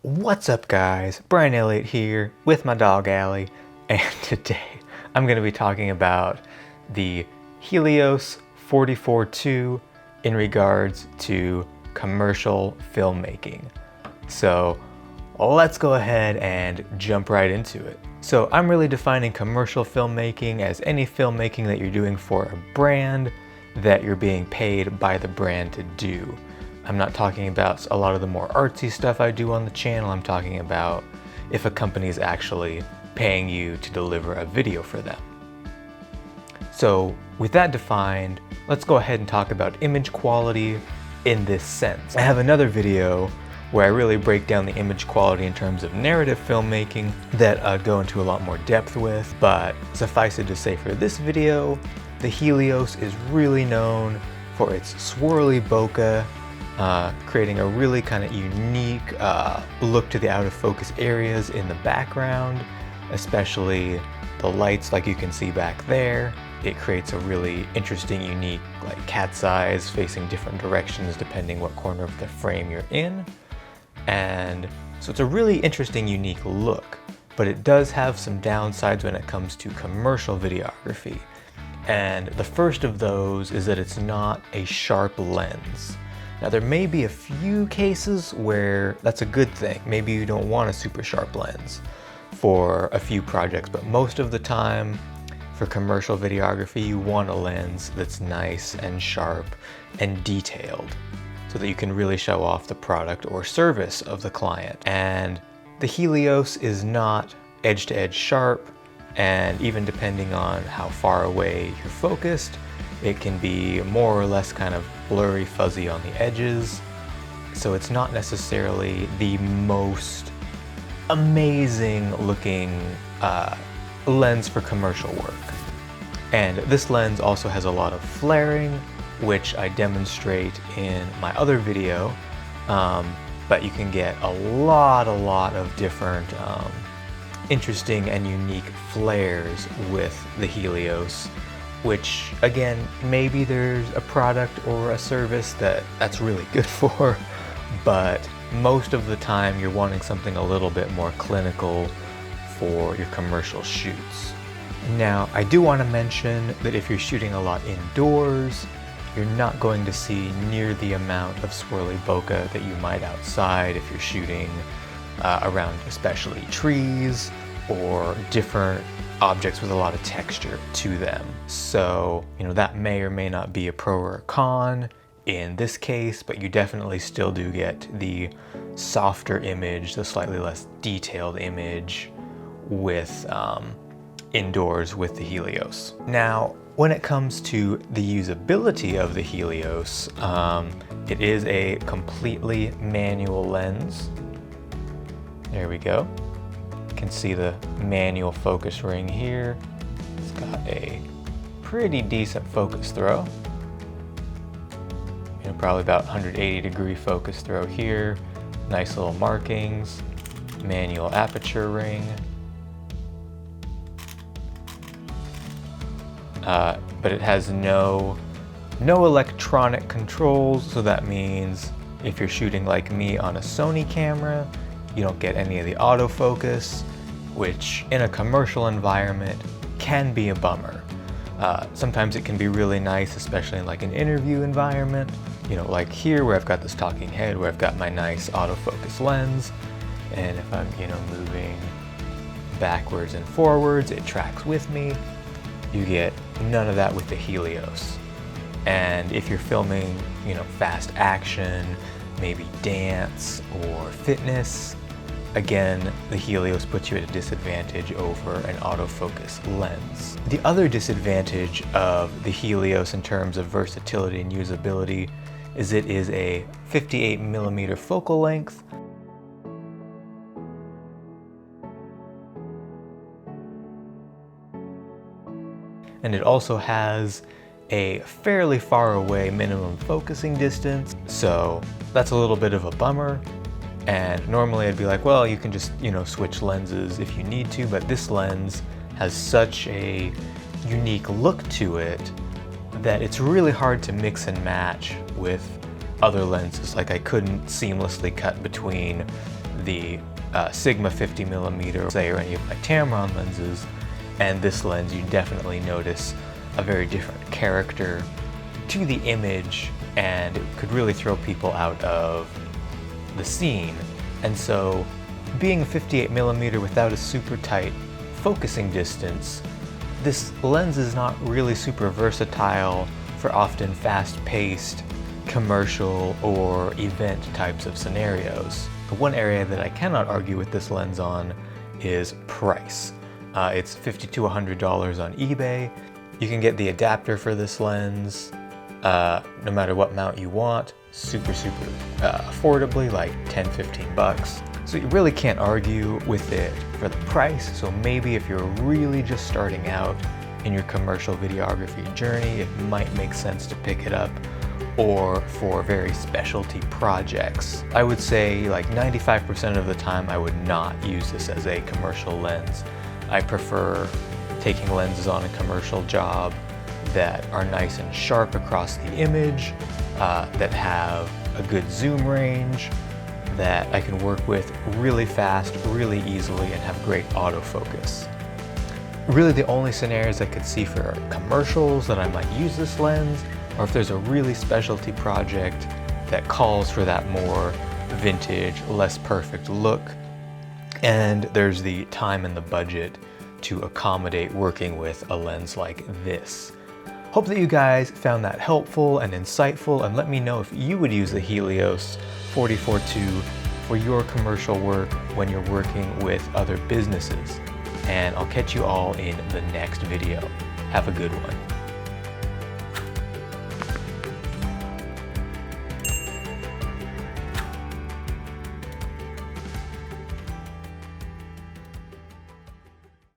What's up guys, Brian Elliott here with my dog Allie, and today I'm going to be talking about the Helios 44-2 in regards to commercial filmmaking. So let's go ahead and jump right into it. So I'm really defining commercial filmmaking as any filmmaking that you're doing for a brand that you're being paid by the brand to do. I'm not talking about a lot of the more artsy stuff I do on the channel. I'm talking about if a company is actually paying you to deliver a video for them. So with that defined, let's go ahead and talk about image quality in this sense. I have another video where I really break down the image quality in terms of narrative filmmaking that I'd go into a lot more depth with, but suffice it to say for this video, the Helios is really known for its swirly bokeh, creating a really kind of unique look to the out of focus areas in the background, especially the lights like you can see back there. It creates a really interesting, unique like cat's eyes facing different directions depending what corner of the frame you're in. And so it's a really interesting, unique look, but it does have some downsides when it comes to commercial videography. And the first of those is that it's not a sharp lens. Now there may be a few cases where that's a good thing. Maybe you don't want a super sharp lens for a few projects, but most of the time for commercial videography, you want a lens that's nice and sharp and detailed so that you can really show off the product or service of the client. And the Helios is not edge to edge sharp, and even depending on how far away you're focused, it can be more or less kind of blurry, fuzzy on the edges. So it's not necessarily the most amazing looking lens for commercial work. And this lens also has a lot of flaring, which I demonstrate in my other video. But you can get a lot of different interesting and unique flares with the Helios, which again, maybe there's a product or a service that's really good for, but most of the time you're wanting something a little bit more clinical for your commercial shoots. Now, I do want to mention that if you're shooting a lot indoors, you're not going to see near the amount of swirly bokeh that you might outside if you're shooting around especially trees or different objects with a lot of texture to them. So, that may or may not be a pro or a con in this case, but you definitely still do get the softer image, the slightly less detailed image with indoors with the Helios. Now, when it comes to the usability of the Helios, it is a completely manual lens. There we go. You can see the manual focus ring here. It's got a pretty decent focus throw. Probably about 180-degree focus throw here. Nice little markings. Manual aperture ring. But it has no electronic controls, so that means if you're shooting like me on a Sony camera, you don't get any of the autofocus, which in a commercial environment can be a bummer. Sometimes it can be really nice, especially in like an interview environment, like here where I've got this talking head, where I've got my nice autofocus lens, and if I'm, moving backwards and forwards, it tracks with me. You get none of that with the Helios. And if you're filming, fast action, maybe dance or fitness, again, the Helios puts you at a disadvantage over an autofocus lens. The other disadvantage of the Helios in terms of versatility and usability is it is a 58mm focal length, and it also has a fairly far away minimum focusing distance, so that's a little bit of a bummer. And normally I'd be like, well, you can just, switch lenses if you need to, but this lens has such a unique look to it that it's really hard to mix and match with other lenses. Like I couldn't seamlessly cut between the Sigma 50mm, say, or any of my Tamron lenses, and this lens, you definitely notice a very different character to the image, and it could really throw people out of the scene. And so being 58mm without a super tight focusing distance, this lens is not really super versatile for often fast-paced commercial or event types of scenarios. The one area that I cannot argue with this lens on is price. It's $50 to $100 on eBay. You can get the adapter for this lens no matter what mount you want, super affordably, like 10-15 bucks. So you really can't argue with it for the price. So maybe if you're really just starting out in your commercial videography journey, it might make sense to pick it up, or for very specialty projects. I would say like 95% of the time I would not use this as a commercial lens. I prefer taking lenses on a commercial job that are nice and sharp across the image, that have a good zoom range, that I can work with really fast, really easily, and have great autofocus. Really the only scenarios I could see for commercials that I might use this lens, or if there's a really specialty project that calls for that more vintage, less perfect look, and there's the time and the budget to accommodate working with a lens like this. Hope that you guys found that helpful and insightful, and let me know if you would use the Helios 44-2 for your commercial work when you're working with other businesses. And I'll catch you all in the next video. Have a good one.